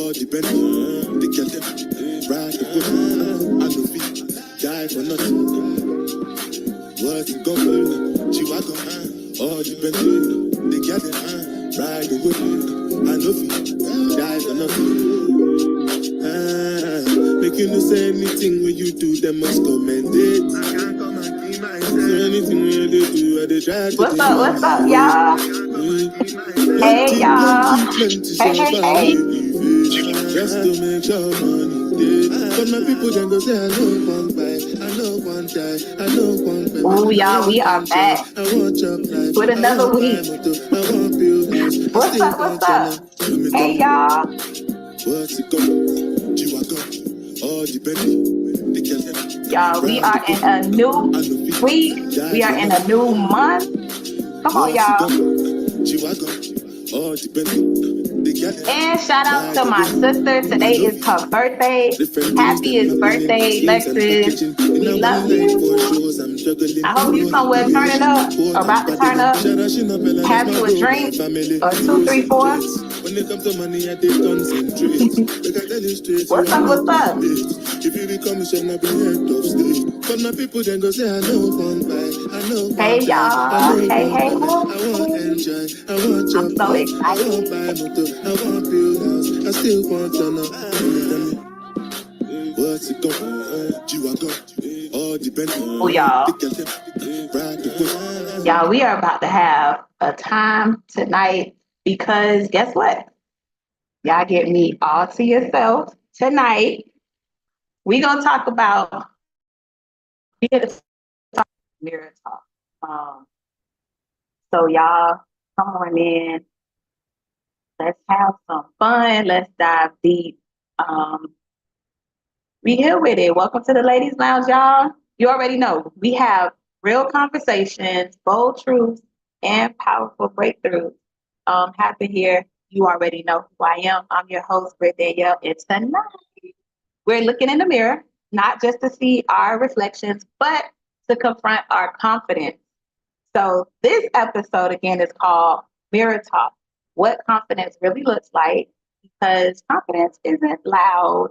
all depend on the girl them. Ride the whip, I know feet, die for nothing. What's it going? She walk on, all depend on the girl them. Ride the whip, I know feet, die for nothing. Make you no say anything when you do, them must commend it. I can't come and keep myself. So anything when you do, I try to What's up, y'all? Hey, y'all. Hey. just to make sure money. But my people then go say, I know one buy, I know one die, I know one buy. Oh, y'all, we are back I want job life, with I another want buy week. motor, I want build house, I What's still up? What's want up? channel. Hey, y'all. What's it called? G-Wagon, all depending. They can Y'all, we are in a new week. We are in a new month. Come on, what's it y'all. called? G-Wagon, all depending. They can And shout out to my sister. Today is her birthday. Happiest birthday, Lexus. We love you. I hope you somewhere turning up or about to turn up. Have you a drink or two, three, four? When it comes to money, I did concentrate. Like I tell you straight, you What's are up? not What's my up? mate. If you become a son, I'll be head of state. But my people then go say, I know one buy, I know one Hey, die, I y'all. know Hey, one hey, buy. I want hey. enjoy, I want I'm job so life, I want excited. buy motor, I want build house, I still want to know. What's it called? G-Wagon, all depending. Oh, y'all. They can ride the whip. Y'all, we are about to have a time tonight because guess what? Y'all get me all to yourself tonight. We gonna talk about we gonna talk mirror talk. Um, so y'all come on in. Let's have some fun. Let's dive deep. Um, we here with it. Welcome to the Ladies Lounge, y'all. You already know we have real conversations, bold truths, and powerful breakthroughs happen here. You already know who I am. I'm your host, Britt Danielle, and tonight we're looking in the mirror, not just to see our reflections, but to confront our confidence. So this episode again is called Mirror Talk, what confidence really looks like, because confidence isn't loud.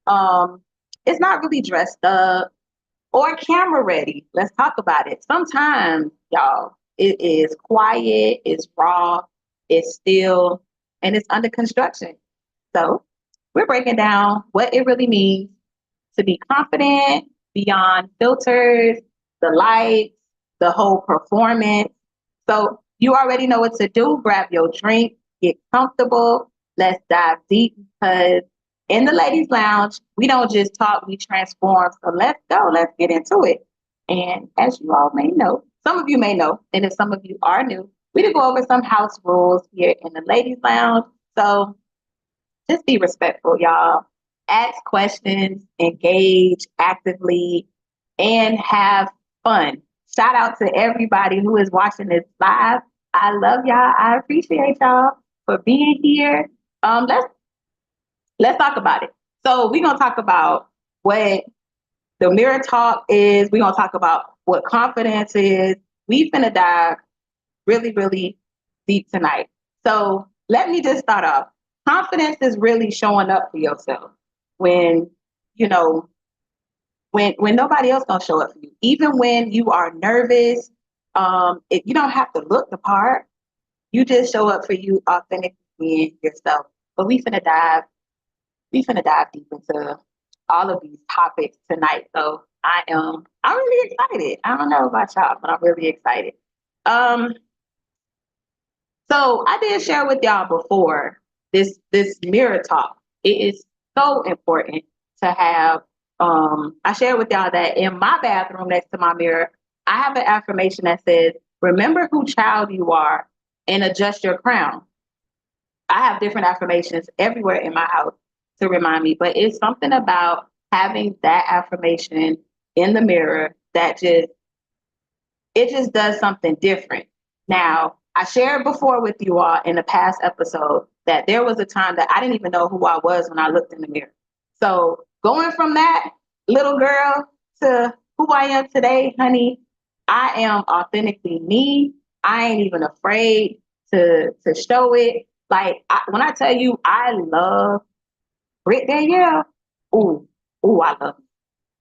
Um, it's not really dressed up or camera ready. Let's talk about it. Sometimes, y'all, it is quiet, it's raw, it's still, and it's under construction. So we're breaking down what it really means to be confident beyond filters, the lights, the whole performance. So you already know what to do. Grab your drink, get comfortable. Let's dive deep because in the ladies' lounge, we don't just talk, we transform. So let's go, let's get into it. And as you all may know, some of you may know, and if some of you are new, we did go over some house rules here in the ladies' lounge. So just be respectful, y'all. Ask questions, engage actively, and have fun. Shout out to everybody who is watching this live. I love y'all. I appreciate y'all for being here. Let's talk about it. So we're gonna talk about what the mirror talk is. We're gonna talk about what confidence is. We finna dive really, really deep tonight. So let me just start off. Confidence is really showing up for yourself when, you know, when nobody else gonna show up for you. Even when you are nervous, you don't have to look the part. You just show up for you authentically being yourself. But we finna dive deep into all of these topics tonight. So I'm really excited. I don't know about y'all, but I'm really excited. Um, So I did share with y'all before this mirror talk. It is so important to have. I shared with y'all that in my bathroom next to my mirror, I have an affirmation that says, "Remember who child you are and adjust your crown." I have different affirmations everywhere in my house to remind me, but it's something about having that affirmation in the mirror that just does something different. Now, I shared before with you all in the past episode that there was a time that I didn't even know who I was when I looked in the mirror. So going from that little girl to who I am today, honey, I am authentically me. I ain't even afraid to show it. Like when I tell you, I love Britt Danielle, ooh, ooh, I love.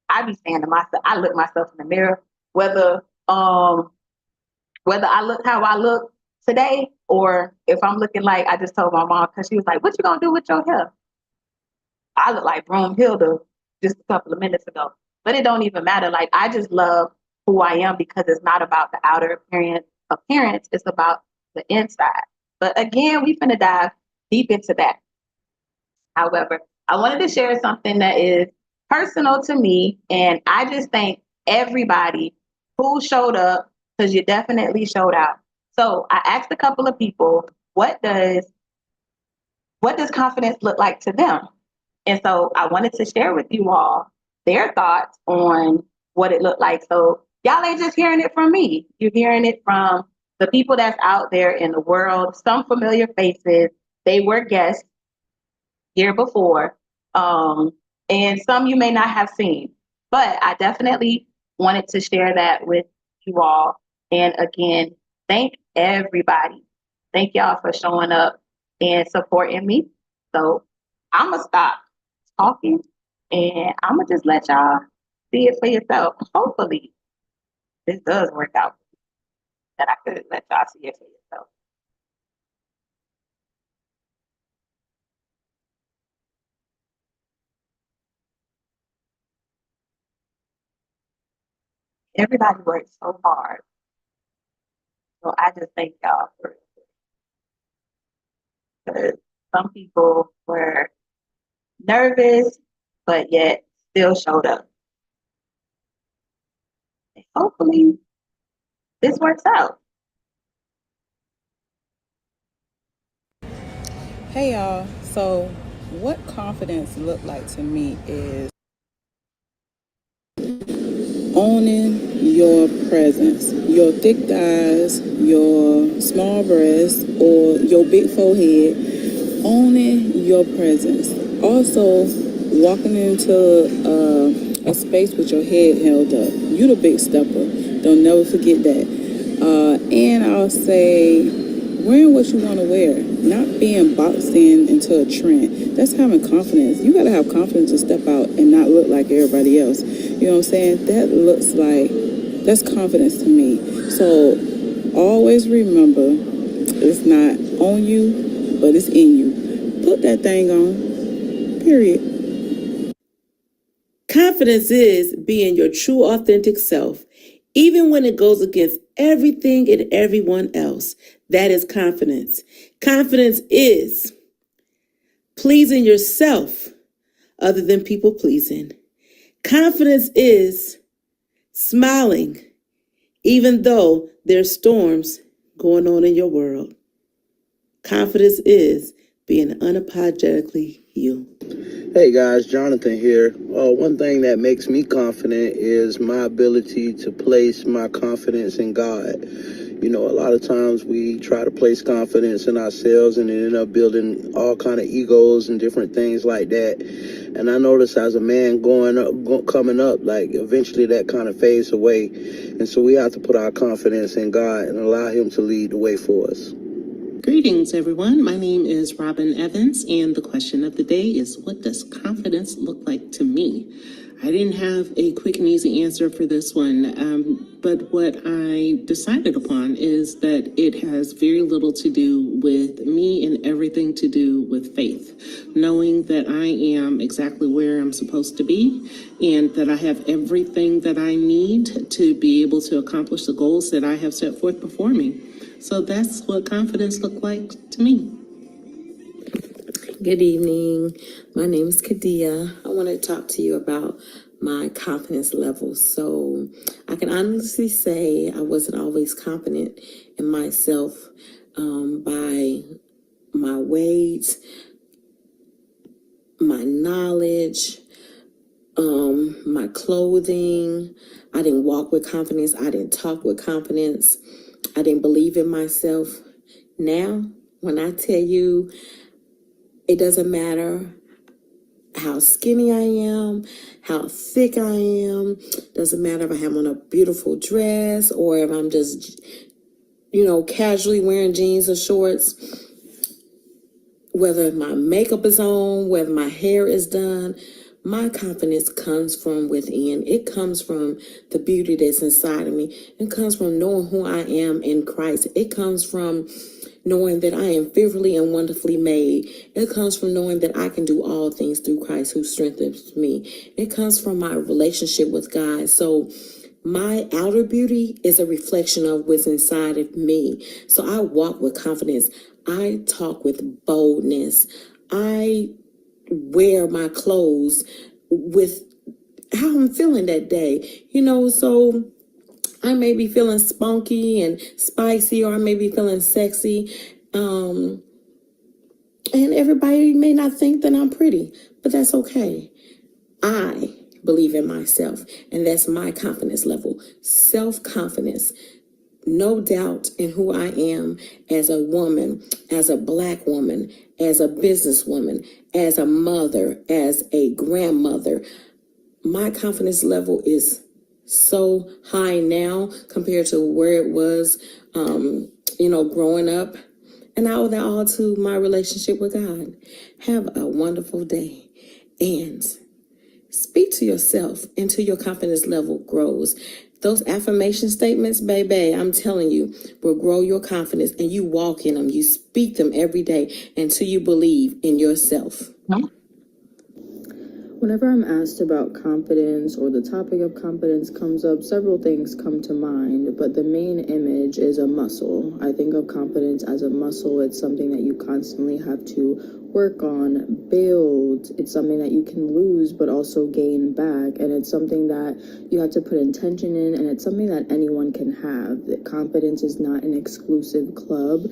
I be saying to myself, I look myself in the mirror, whether um whether I look how I look today or if I'm looking like I just told my mom because she was like, "What you gonna do with your hair?" I look like Hilda just a couple of minutes ago, but it don't even matter. Like I just love who I am because it's not about the outer appearance. It's about the inside. But again, we finna dive deep into that. However, I wanted to share something that is personal to me, and I just thank everybody who showed up because you definitely showed out. So I asked a couple of people, what does confidence look like to them? And so I wanted to share with you all their thoughts on what it looked like. So y'all ain't just hearing it from me. You're hearing it from the people that's out there in the world, some familiar faces. They were guests year before, um, and some you may not have seen. But I definitely wanted to share that with you all. And again, thank everybody. Thank y'all for showing up and supporting me. So I'm gonna stop talking and I'm gonna just let y'all see it for yourself. Hopefully, this does work out that I could let y'all see it for yourself. Everybody works so hard. So I just thank y'all for it. Because some people were nervous, but yet still showed up. And hopefully, this works out. Hey y'all. So, what confidence looked like to me is owning your presence, your thick thighs, your small breasts, or your big forehead. Owning your presence. Also, walking into a space with your head held up. You the big stepper. Don't never forget that. And I'll say, wearing what you want to wear, not being boxed in into a trend. That's having confidence. You gotta have confidence to step out and not look like everybody else. You know what I'm saying? That's confidence to me. So always remember, it's not on you, but it's in you. Put that thing on. Period. Confidence is being your true, authentic self, even when it goes against everything and everyone else. That is confidence. Confidence is pleasing yourself other than people pleasing. Confidence is smiling, even though there's storms going on in your world. Confidence is being unapologetically you. Hey guys, Jonathan here. One thing that makes me confident is my ability to place my confidence in God. You know, a lot of times we try to place confidence in ourselves and end up building all kind of egos and different things like that. And I notice as a man coming up, like eventually that kind of fades away. And so we have to put our confidence in God and allow Him to lead the way for us. Greetings, everyone. My name is Robin Evans, and the question of the day is, what does confidence look like to me? I didn't have a quick and easy answer for this one, but what I decided upon is that it has very little to do with me and everything to do with faith. Knowing that I am exactly where I'm supposed to be and that I have everything that I need to be able to accomplish the goals that I have set forth before me. So that's what confidence looked like to me. Good evening. My name is Kadia. I want to talk to you about my confidence level. So I can honestly say I wasn't always confident in myself by my weight, my knowledge, my clothing. I didn't walk with confidence. I didn't talk with confidence. I didn't believe in myself. Now, when I tell you, it doesn't matter how skinny I am, how thick I am. Doesn't matter if I have on a beautiful dress or if I'm just, casually wearing jeans or shorts. whether my makeup is on, whether my hair is done, my confidence comes from within. It comes from the beauty that's inside of me. It comes from knowing who I am in Christ. It comes from knowing that I am fearfully and wonderfully made. It comes from knowing that I can do all things through Christ who strengthens me. It comes from my relationship with God. So my outer beauty is a reflection of what's inside of me. So I walk with confidence. I talk with boldness. I wear my clothes with how I'm feeling that day. So I may be feeling spunky and spicy, or I may be feeling sexy. And everybody may not think that I'm pretty, but that's okay. I believe in myself, and that's my confidence level. Self-confidence. No doubt in who I am as a woman, as a Black woman, as a businesswoman, as a mother, as a grandmother. My confidence level is so high now compared to where it was, growing up. And I owe that all to my relationship with God. Have a wonderful day and speak to yourself until your confidence level grows. Those affirmation statements, baby, I'm telling you, will grow your confidence, and you walk in them. You speak them every day until you believe in yourself. Whenever I'm asked about confidence or the topic of confidence comes up, several things come to mind, but the main image is a muscle. I think of confidence as a muscle. It's something that you constantly have to work on, build. It's something that you can lose but also gain back, and it's something that you have to put intention in, and it's something that anyone can have. That confidence is not an exclusive club.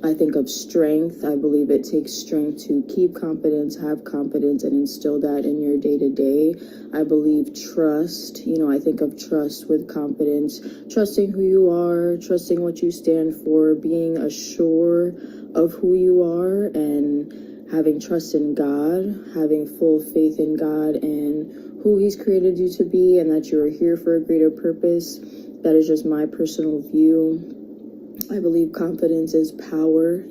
I think of strength. I believe it takes strength to keep confidence, have confidence, and instill that in your day-to-day. I believe trust. I think of trust with confidence, trusting who you are, trusting what you stand for, being assured of who you are, and having trust in God, having full faith in God and who He's created you to be, and that you're here for a greater purpose. That is just my personal view. I believe confidence is power,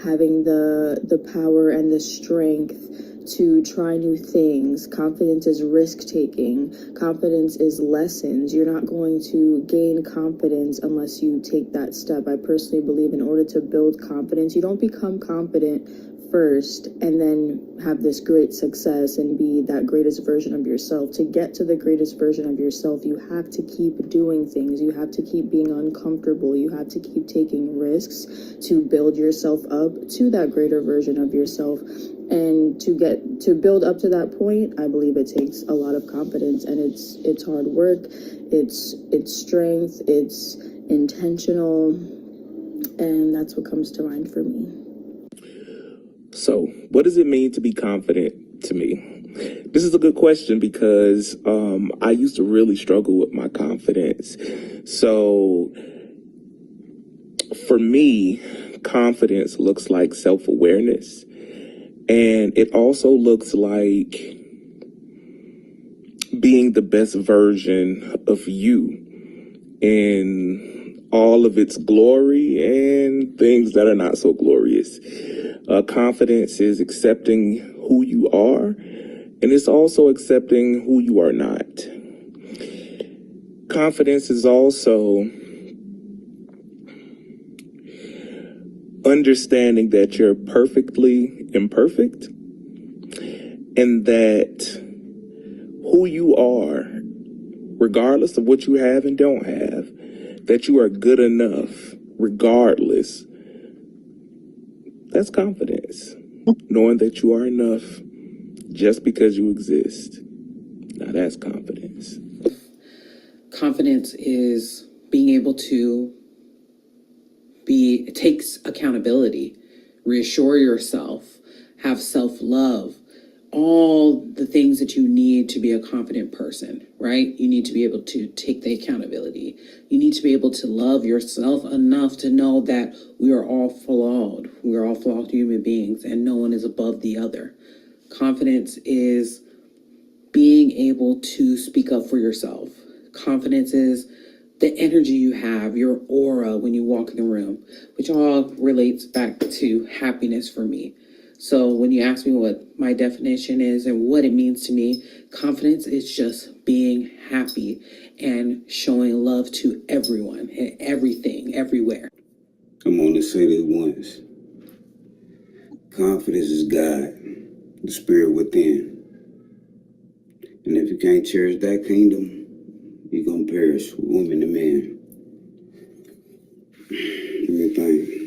having the power and the strength to try new things. Confidence is risk-taking. Confidence is lessons. You're not going to gain confidence unless you take that step. I personally believe in order to build confidence, you don't become confident first and then have this great success and be that greatest version of yourself. To get to the greatest version of yourself, you have to keep doing things. You have to keep being uncomfortable. You have to keep taking risks to build yourself up to that greater version of yourself. And to build up to that point, I believe it takes a lot of confidence, and it's hard work, it's strength, it's intentional, and that's what comes to mind for me. So, what does it mean to be confident to me? This is a good question because I used to really struggle with my confidence. So, for me, confidence looks like self-awareness. And it also looks like being the best version of you in all of its glory and things that are not so glorious. Confidence is accepting who you are, and it's also accepting who you are not. Confidence is also understanding that you're perfectly imperfect, and that who you are, regardless of what you have and don't have, that you are good enough regardless. That's confidence. Knowing that you are enough just because you exist. Now that's confidence. Confidence is being able to it takes accountability, reassure yourself, have self-love, all the things that you need to be a confident person, right? You need to be able to take the accountability. You need to be able to love yourself enough to know that we are all flawed. We are all flawed human beings, and no one is above the other. Confidence is being able to speak up for yourself. Confidence is the energy you have, your aura when you walk in the room, which all relates back to happiness for me. So when you ask me what my definition is and what it means to me, confidence is just being happy and showing love to everyone and everything, everywhere. I'm on to say this once. Confidence is God, the spirit within. And if you can't cherish that kingdom, you're going to perish, woman and man. Let me think.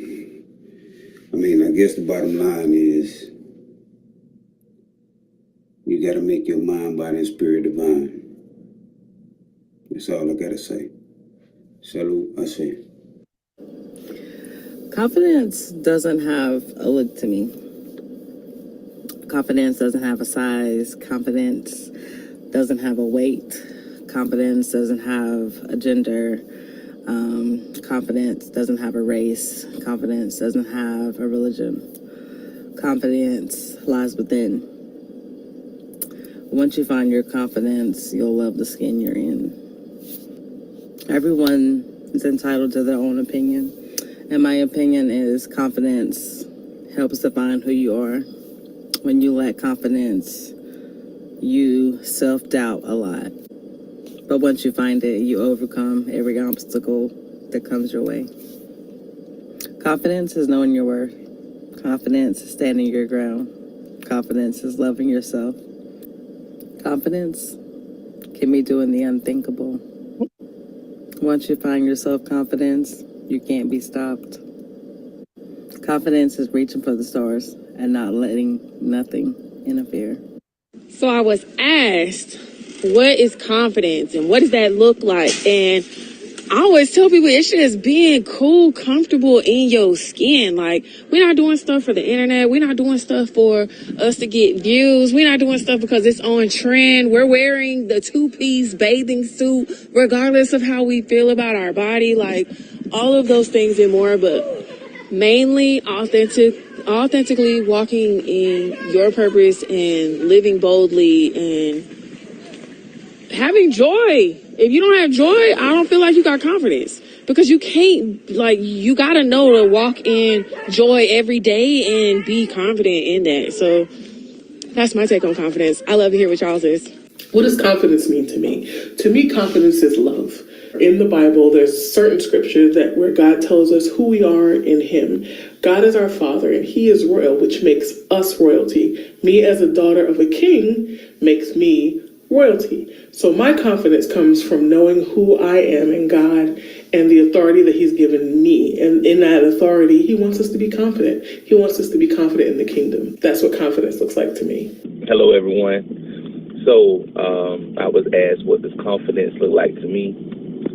I guess the bottom line is you got to make your mind, body, and spirit divine. That's all I got to say. Salute, I say. Confidence doesn't have a look to me. Confidence doesn't have a size. Confidence doesn't have a weight. Confidence doesn't have a gender. Confidence doesn't have a race. Confidence doesn't have a religion. Confidence lies within. Once you find your confidence, you'll love the skin you're in. Everyone is entitled to their own opinion. And my opinion is confidence helps define who you are. When you lack confidence, you self-doubt a lot. But once you find it, you overcome every obstacle that comes your way. Confidence is knowing your worth. Confidence is standing your ground. Confidence is loving yourself. Confidence can be doing the unthinkable. Once you find your self-confidence, you can't be stopped. Confidence is reaching for the stars and not letting nothing interfere. So I was asked, what is confidence and what does that look like? And I always tell people it's just being cool, comfortable in your skin. Like, we're not doing stuff for the internet. We're not doing stuff for us to get views. We're not doing stuff because it's on trend. We're wearing the 2-piece bathing suit regardless of how we feel about our body. Like, all of those things and more, but mainly authentically walking in your purpose and living boldly and having joy. If you don't have joy, I don't feel like you got confidence, because you can't, you got to know to walk in joy every day and be confident in that. So that's my take on confidence. I love to hear what y'all's is. What does confidence mean to me? To me, confidence is love. In the Bible, there's certain scriptures where God tells us who we are in Him. God is our Father, and He is royal, which makes us royalty. Me as a daughter of a king makes me royalty. So my confidence comes from knowing who I am in God and the authority that He's given me. And in that authority, He wants us to be confident. He wants us to be confident in the kingdom. That's what confidence looks like to me. Hello, everyone. So I was asked, what does confidence look like to me?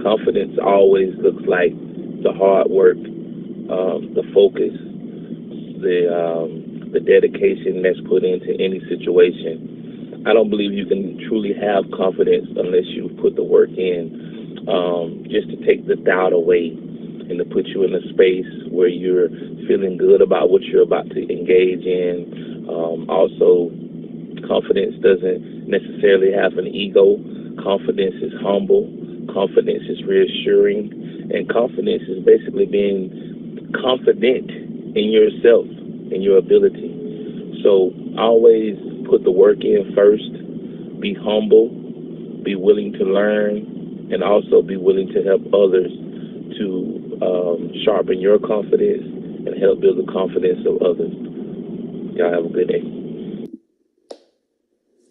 Confidence always looks like the hard work, the focus, the dedication that's put into any situation. I don't believe you can truly have confidence unless you put the work in, just to take the doubt away and to put you in a space where you're feeling good about what you're about to engage in. Also, confidence doesn't necessarily have an ego. Confidence is humble. Confidence is reassuring. And confidence is basically being confident in yourself and your ability. So always put the work in first. Be humble. Be willing to learn. And also be willing to help others to sharpen your confidence and help build the confidence of others. Y'all have a good day.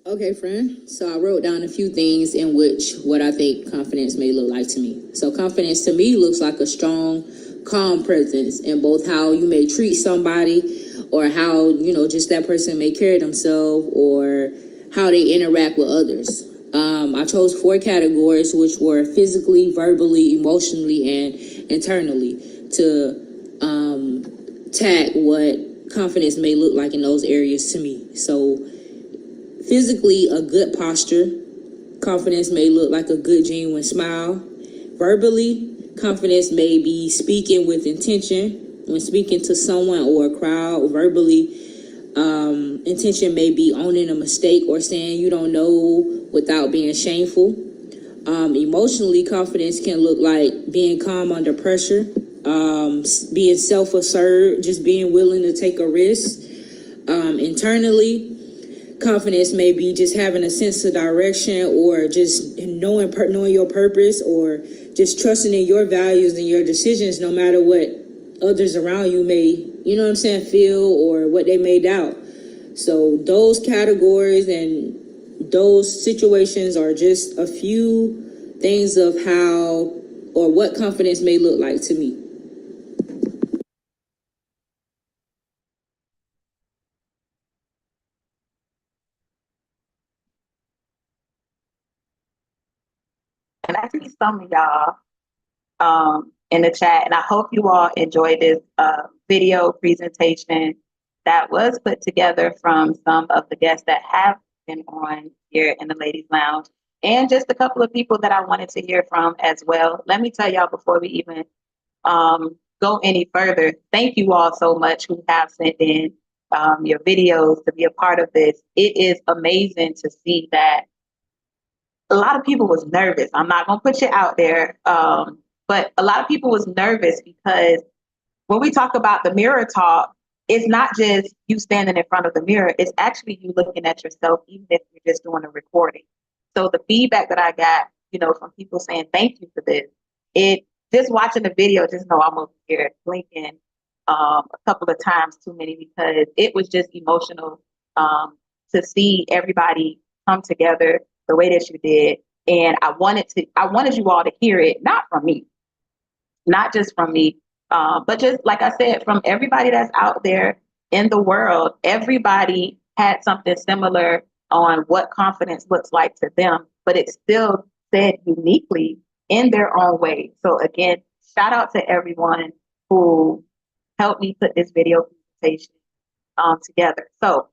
Okay, friend. So I wrote down a few things in which what I think confidence may look like to me. So confidence to me looks like a strong, calm presence in both how you may treat somebody or how, just that person may carry themselves or how they interact with others. I chose 4 categories, which were physically, verbally, emotionally, and internally, to tag what confidence may look like in those areas to me. So physically, a good posture. Confidence may look like a good, genuine smile. Verbally, confidence may be speaking with intention. When speaking to someone or a crowd, verbally, intention may be owning a mistake or saying you don't know without being shameful. Emotionally, confidence can look like being calm under pressure, being self-assured, just being willing to take a risk. Internally, confidence may be just having a sense of direction, or just knowing your purpose, or just trusting in your values and your decisions, no matter what others around you may, feel, or what they may doubt. So those categories and those situations are just a few things of how or what confidence may look like to me. And I see some of y'all in the chat, and I hope you all enjoyed this video presentation that was put together from some of the guests that have been on here in the Ladies Lounge, and just a couple of people that I wanted to hear from as well. Let me tell y'all before we even go any further, thank you all so much who have sent in your videos to be a part of this. It is amazing to see that a lot of people was nervous. I'm not going to put you out there, but a lot of people was nervous because when we talk about the mirror talk, it's not just you standing in front of the mirror. It's actually you looking at yourself, even if you're just doing a recording. So the feedback that I got, from people saying thank you for this, it just watching the video, just know I'm over here blinking a couple of times too many, because it was just emotional to see everybody come together the way that you did. And I wanted you all to hear it, not from me, not just from me, but just like I said, from everybody that's out there in the world. Everybody had something similar on what confidence looks like to them, but it still said uniquely in their own way. So again, shout out to everyone who helped me put this video presentation together. So,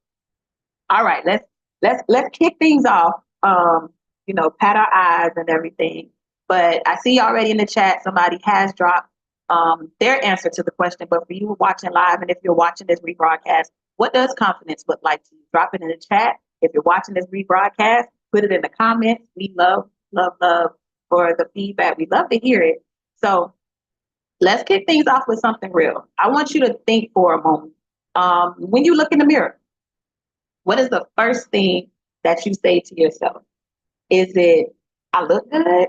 all right, let's kick things off. Pat our eyes and everything. But I see already in the chat somebody has dropped their answer to the question. But for you watching live, and if you're watching this rebroadcast, what does confidence look like to you? Drop it in the chat. If you're watching this rebroadcast, put it in the comments. We love for the feedback. We love to hear it. So let's kick things off with something real. I want you to think for a moment. When you look in the mirror, what is the first thing that you say to yourself? Is it, I look good?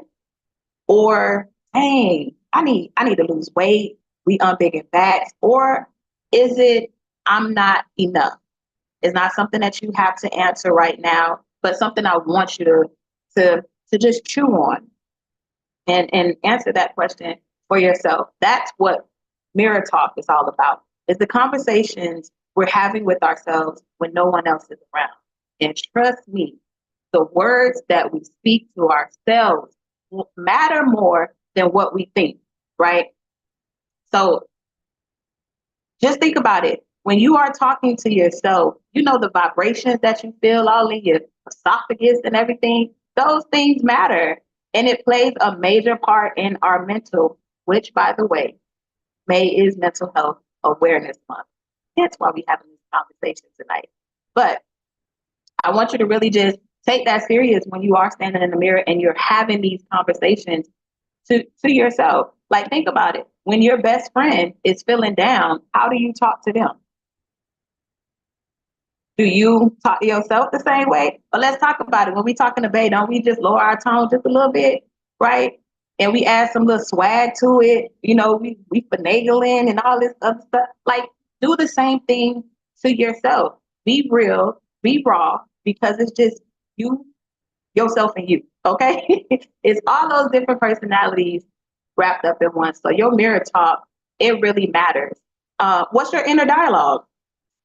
Or, dang, I need to lose weight, we big and fat? Or is it, I'm not enough? It's not something that you have to answer right now, but something I want you to just chew on and answer that question for yourself. That's what mirror talk is all about. It's the conversations we're having with ourselves when no one else is around. And trust me, the words that we speak to ourselves matter more than what we think, right? So just think about it. When you are talking to yourself, the vibrations that you feel all in your esophagus and everything, those things matter. And it plays a major part in our mental, which, by the way, May is Mental Health Awareness Month. That's why we're having this conversation tonight. But I want you to really just take that serious when you are standing in the mirror and you're having these conversations to yourself. Like, think about it. When your best friend is feeling down, how do you talk to them? Do you talk to yourself the same way? But let's talk about it. When we talking to Bae, don't we just lower our tone just a little bit, right? And we add some little swag to it. We finagling and all this other stuff. Like, do the same thing to yourself. Be real, be raw, because it's just you, yourself, and you, okay? It's all those different personalities wrapped up in one. So your mirror talk, it really matters. What's your inner dialogue?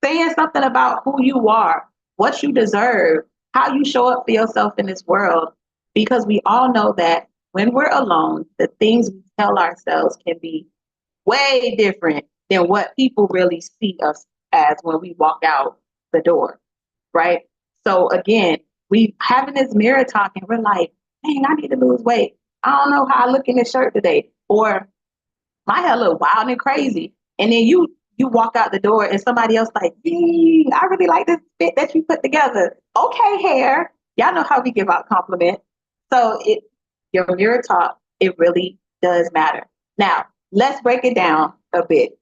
Saying something about who you are, what you deserve, how you show up for yourself in this world. Because we all know that when we're alone, the things we tell ourselves can be way different than what people really see us as when we walk out the door, right? So again, we having this mirror talk and we're like, dang, I need to lose weight. I don't know how I look in this shirt today. Or my hair look wild and crazy. And then you walk out the door and somebody else like, I really like this fit that you put together. Okay, hair. Y'all know how we give out compliments. So your mirror talk, it really does matter. Now, let's break it down a bit.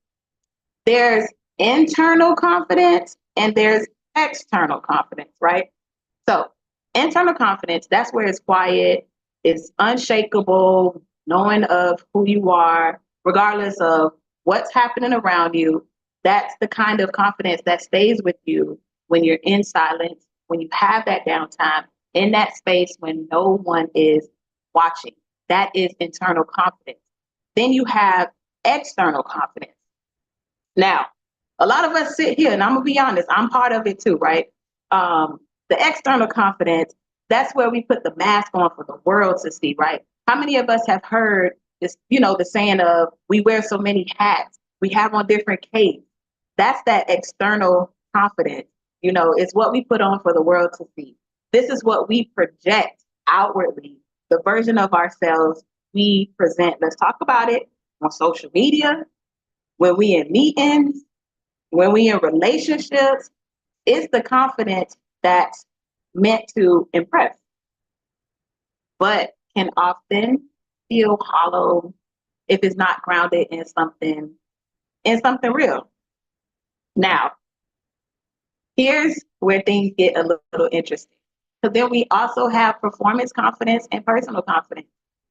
There's internal confidence and there's external confidence, right? So internal confidence, that's where it's quiet, it's unshakable, knowing of who you are, regardless of what's happening around you. That's the kind of confidence that stays with you when you're in silence, when you have that downtime, in that space when no one is watching. That is internal confidence. Then you have external confidence. Now, a lot of us sit here, and I'm gonna be honest, I'm part of it too, right? The external confidence, that's where we put the mask on for the world to see, right? How many of us have heard this, the saying of we wear so many hats, we have on different capes. That's that external confidence, it's what we put on for the world to see. This is what we project outwardly, the version of ourselves we present. Let's talk about it on social media, when we in meetings, when we in relationships. It's the confidence that's meant to impress, but can often feel hollow if it's not grounded in something real. Now, here's where things get a little interesting. Because then we also have performance confidence and personal confidence,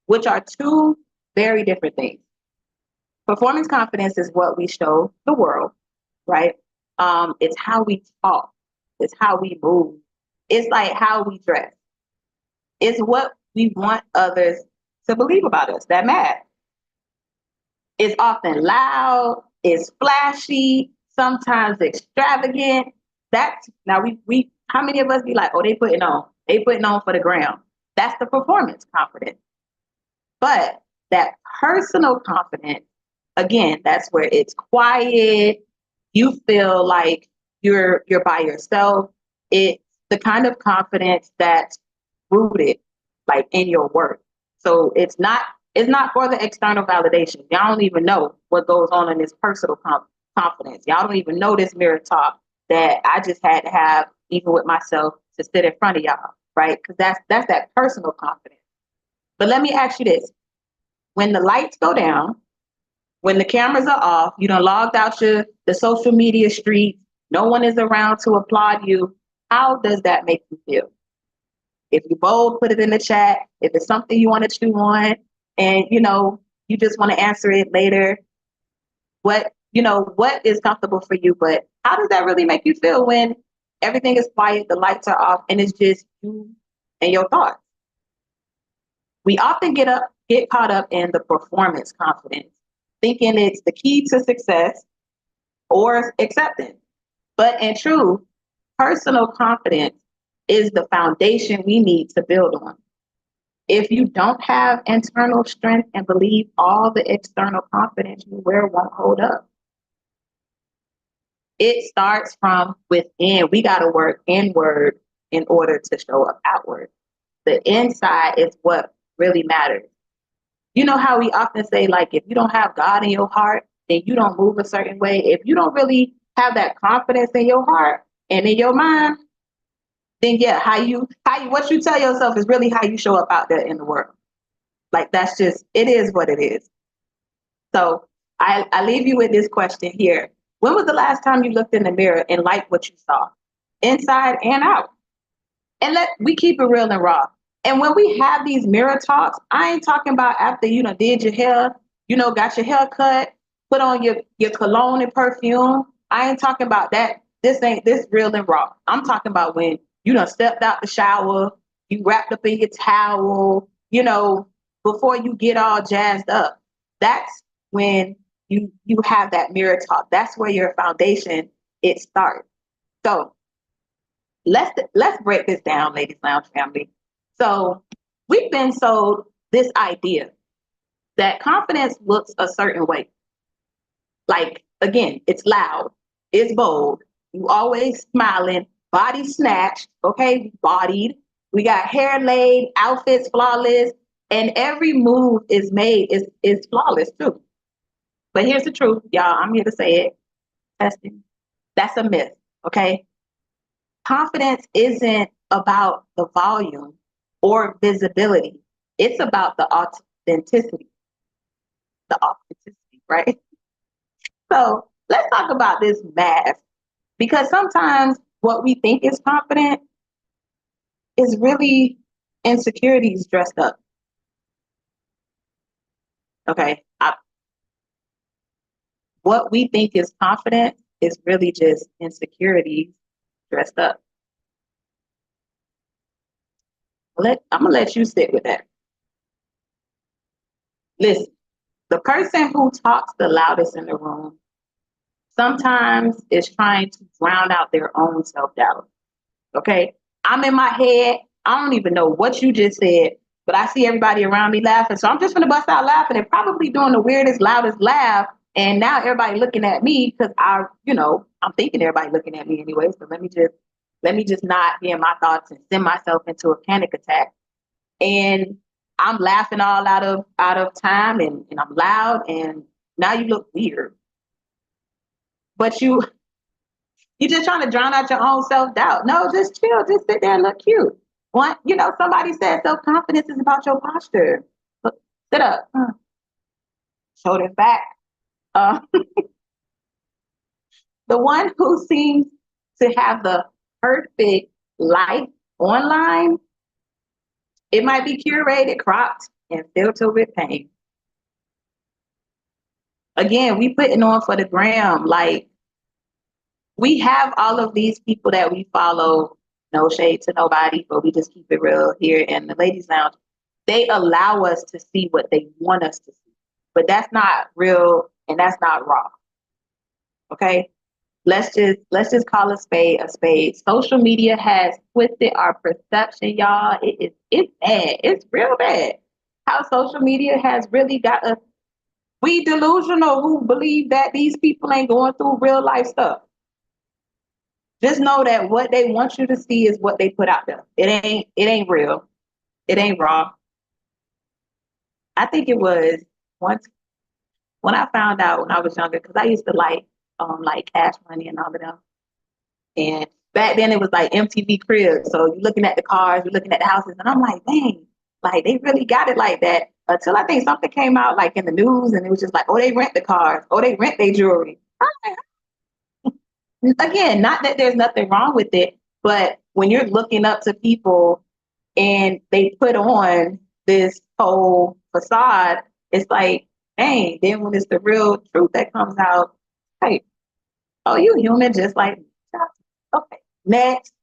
which are two very different things. Performance confidence is what we show the world, right? It's how we talk. It's how we move. It's like how we dress. It's what we want others to believe about us that matter. It's often loud. It's flashy. Sometimes extravagant. That's now we. How many of us be like, oh, they putting on for the gram? That's the performance confidence. But that personal confidence, again, that's where it's quiet. You feel like you're by yourself. It's the kind of confidence that's rooted like in your work. So it's not for the external validation. Y'all don't even know what goes on in this personal confidence. Y'all don't even know this mirror talk that I just had to have even with myself to sit in front of y'all, right? Because that's that personal confidence. But let me ask you this. When the lights go down, when the cameras are off, you done logged out the social media streets, no one is around to applaud you, how does that make you feel? If you're bold, put it in the chat. If it's something you want to chew on and, you just want to answer it later, what is comfortable for you, but how does that really make you feel when everything is quiet, the lights are off, and it's just you and your thoughts? We often get caught up in the performance confidence, thinking it's the key to success or acceptance. But in truth, personal confidence is the foundation we need to build on. If you don't have internal strength and believe, all the external confidence you wear won't hold up. It starts from within. We got to work inward in order to show up outward. The inside is what really matters. You know how we often say, like, if you don't have God in your heart, then you don't move a certain way. If you don't really have that confidence in your heart and in your mind, then yeah, what you tell yourself is really how you show up out there in the world. Like, that's just, it is what it is. So I leave you with this question here. When was the last time you looked in the mirror and liked what you saw, inside and out? And we keep it real and raw. And when we have these mirror talks, I ain't talking about after you done did your hair, got your hair cut, put on your cologne and perfume. I ain't talking about that. This real and raw. I'm talking about when you done stepped out the shower, you wrapped up in your towel, before you get all jazzed up. That's when you have that mirror talk. That's where your foundation, it starts. So let's break this down, Ladies Lounge family. So we've been sold this idea that confidence looks a certain way. Like, again, it's loud, it's bold, you always smiling, body snatched, okay, bodied. We got hair laid, outfits flawless, and every move is made is flawless too. But here's the truth, y'all. I'm here to say it. Testing. That's a myth, okay? Confidence isn't about the volume or visibility. It's about the authenticity. The authenticity, right? So let's talk about this mask Because sometimes what we think is confident is really insecurities dressed up. Okay. What we think is confident is really just insecurities dressed up. I'm gonna let you sit with that. Listen, the person who talks the loudest in the room sometimes is trying to drown out their own self-doubt. Okay. I'm in my head. I don't even know what you just said, but I see everybody around me laughing. So I'm just gonna bust out laughing and probably doing the weirdest, loudest laugh. And now everybody looking at me because I'm thinking everybody looking at me anyway. So let me just not be in my thoughts and send myself into a panic attack. And I'm laughing all out of time and I'm loud and now you look weird. But you're just trying to drown out your own self-doubt. No, just chill, just sit there and look cute. Somebody said self-confidence is about your posture. Look, sit up. Shoulders back. The one who seems to have the perfect life online, it might be curated, cropped, and filtered with pain. Again, we putting on for the gram. Like, we have all of these people that we follow, no shade to nobody, but we just keep it real here in the ladies' lounge. They allow us to see what they want us to see, but that's not real and that's not raw. Okay. Let's just call a spade a spade. Social media has twisted our perception, y'all. It's bad. It's real bad. How social media has really got us. We delusional who believe that these people ain't going through real life stuff. Just know that what they want you to see is what they put out there. It ain't real. It ain't raw. I think it was once when I found out when I was younger, because I used to like Cash Money and all of them. And back then it was like MTV Cribs. So you're looking at the cars, you're looking at the houses, and I'm like, dang, like they really got it like that. Until I think something came out like in the news and it was just like, oh, they rent the cars, oh, they rent their jewelry. Again, not that there's nothing wrong with it, but when you're looking up to people and they put on this whole facade, it's like, dang, then when it's the real truth that comes out, hey, oh, you human just like me. Okay, next.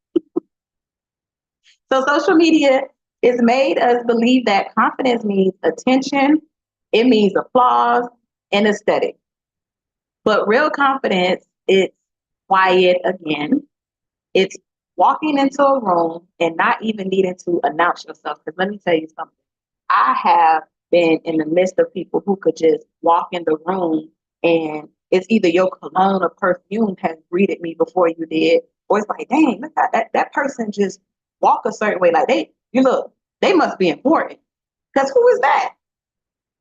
So social media has made us believe that confidence means attention, it means applause, and aesthetic. But real confidence, it's quiet again. It's walking into a room and not even needing to announce yourself. Because let me tell you something. I have been in the midst of people who could just walk in the room and it's either your cologne or perfume has greeted me before you did, or it's like, dang, look at that person just walk a certain way. Like they must be important. Because who is that?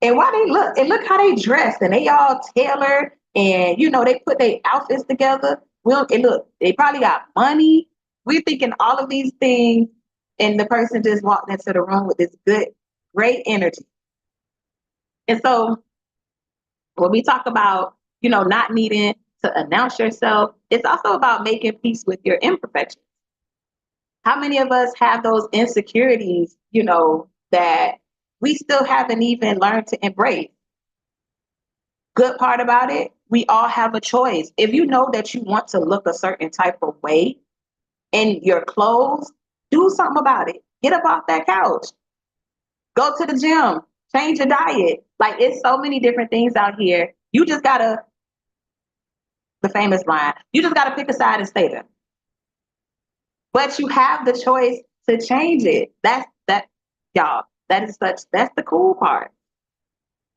And why they look how they dressed and they all tailored and they put their outfits together. Well, and look, they probably got money. We're thinking all of these things, and the person just walked into the room with this good, great energy. And so when we talk about, not needing to announce yourself, it's also about making peace with your imperfections. How many of us have those insecurities, that we still haven't even learned to embrace? Good part about it, we all have a choice. If you know that you want to look a certain type of way in your clothes, do something about it. Get up off that couch. Go to the gym. Change your diet. Like, it's so many different things out here. You just gotta, the famous line, you just gotta pick a side and stay there. But you have the choice to change it. Y'all, that's the cool part.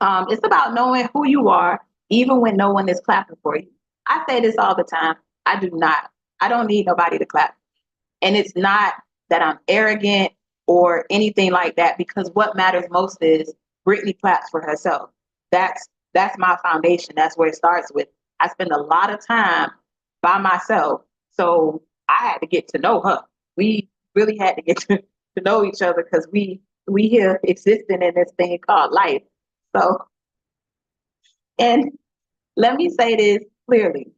It's about knowing who you are, even when no one is clapping for you. I say this all the time. I don't need nobody to clap. And it's not that I'm arrogant or anything like that, because what matters most is Brittany claps for herself. That's my foundation. That's where it starts with. I spend a lot of time by myself. So I had to get to know her. We really had to get to know each other because we here existing in this thing called life. So, and let me say this clearly.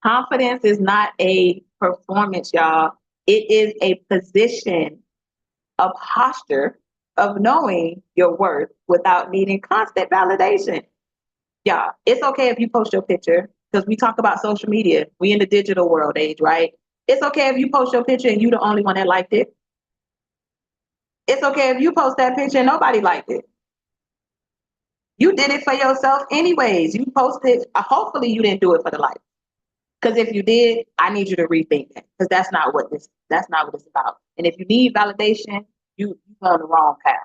Confidence is not a performance, y'all. It is a position, a posture of knowing your worth without needing constant validation. Y'all, it's okay if you post your picture because we talk about social media. We in the digital world age, right? It's okay if you post your picture and you the only one that liked it. It's okay if you post that picture and nobody liked it. You did it for yourself anyways. You posted, hopefully you didn't do it for the likes. Because if you did, I need you to rethink that. Because that's not what it's about. And if you need validation, you're on the wrong path.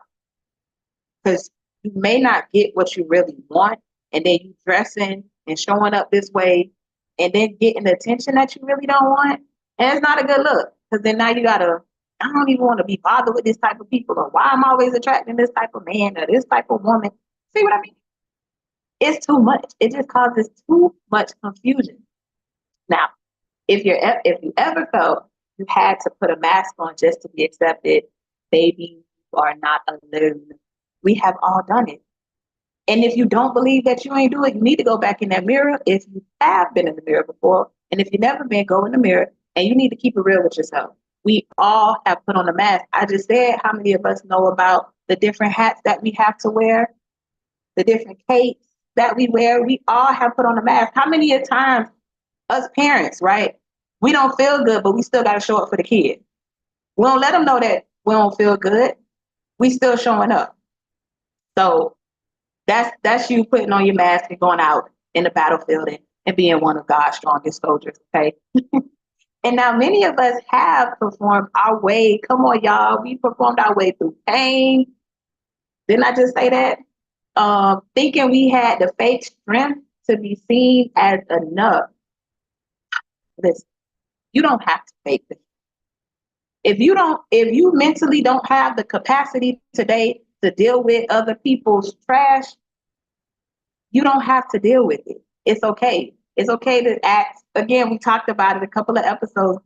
Because you may not get what you really want, and then you dressing and showing up this way, and then getting the attention that you really don't want. And it's not a good look. Because then now you gotta, I don't even want to be bothered with this type of people, or why I'm always attracting this type of man or this type of woman. See what I mean? It's too much. It just causes too much confusion. Now, if you ever felt you had to put a mask on just to be accepted, baby, you are not alone. We have all done it. And if you don't believe that you ain't do it, you need to go back in that mirror. If you have been in the mirror before, and if you've never been, go in the mirror, and you need to keep it real with yourself. We all have put on a mask. I just said, how many of us know about the different hats that we have to wear, the different capes that we wear? We all have put on a mask. How many a times us parents, right? We don't feel good, but we still got to show up for the kid. We don't let them know that we don't feel good. We still showing up. So that's you putting on your mask and going out in the battlefield and being one of God's strongest soldiers, okay? And now many of us have performed our way. Come on, y'all. We performed our way through pain. Didn't I just say that? Thinking we had the fake strength to be seen as enough. Listen, you don't have to fake this. If you mentally don't have the capacity today to deal with other people's trash, you don't have to deal with it. It's okay. It's okay to ask. Again, we talked about it a couple of episodes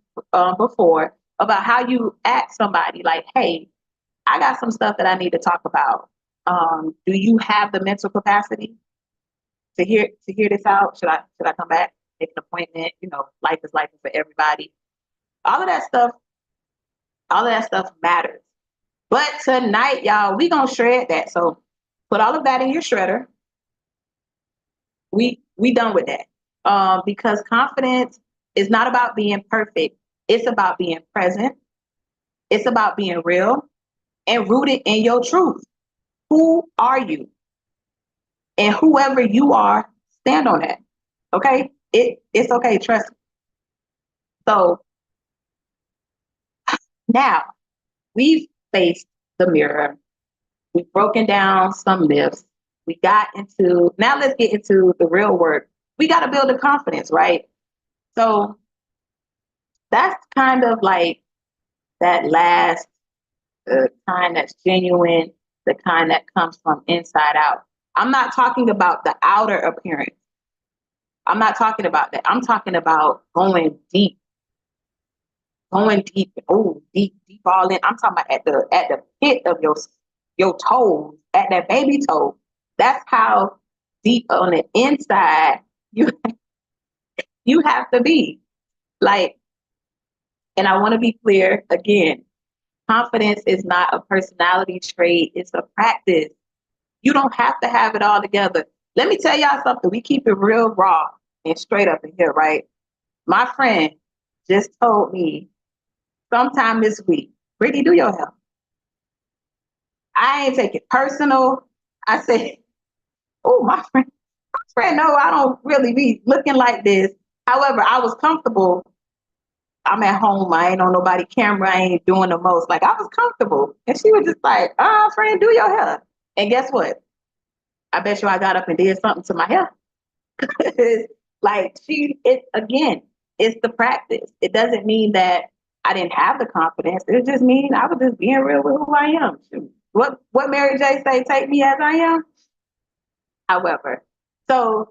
before about how you ask somebody like, hey, I got some stuff that I need to talk about. Do you have the mental capacity to hear this out? Should I come back, make an appointment? Life is life for everybody. All of that stuff matters. But tonight, y'all, we gonna shred that. So put all of that in your shredder. We done with that. Because confidence is not about being perfect. It's about being present. It's about being real and rooted in your truth. Who are you? And whoever you are, stand on that. Okay? It's okay, trust me. So now we've faced the mirror. We've broken down some myths. Now let's get into the real work. We got to build a confidence, right? So that's kind of like that last kind that's genuine, the kind that comes from inside out. I'm not talking about the outer appearance. I'm not talking about that. I'm talking about going deep. Deep all in. I'm talking about at the pit of your toes, at that baby toe. That's how deep on the inside you have to be. Like, and I want to be clear again, confidence is not a personality trait, it's a practice. You don't have to have it all together. Let me tell y'all something. We keep it real raw and straight up in here, right? My friend just told me sometime this week, Brittany, do your hair. I ain't take it personal. I said, oh, my friend, no, I don't really be looking like this. However, I was comfortable. I'm at home. I ain't on nobody camera. I ain't doing the most. Like, I was comfortable. And she was just like, friend, do your hair. And guess what? I bet you I got up and did something to my hair. Like, it's the practice. It doesn't mean that I didn't have the confidence. It just means I was just being real with who I am. What Mary J say, take me as I am. However, so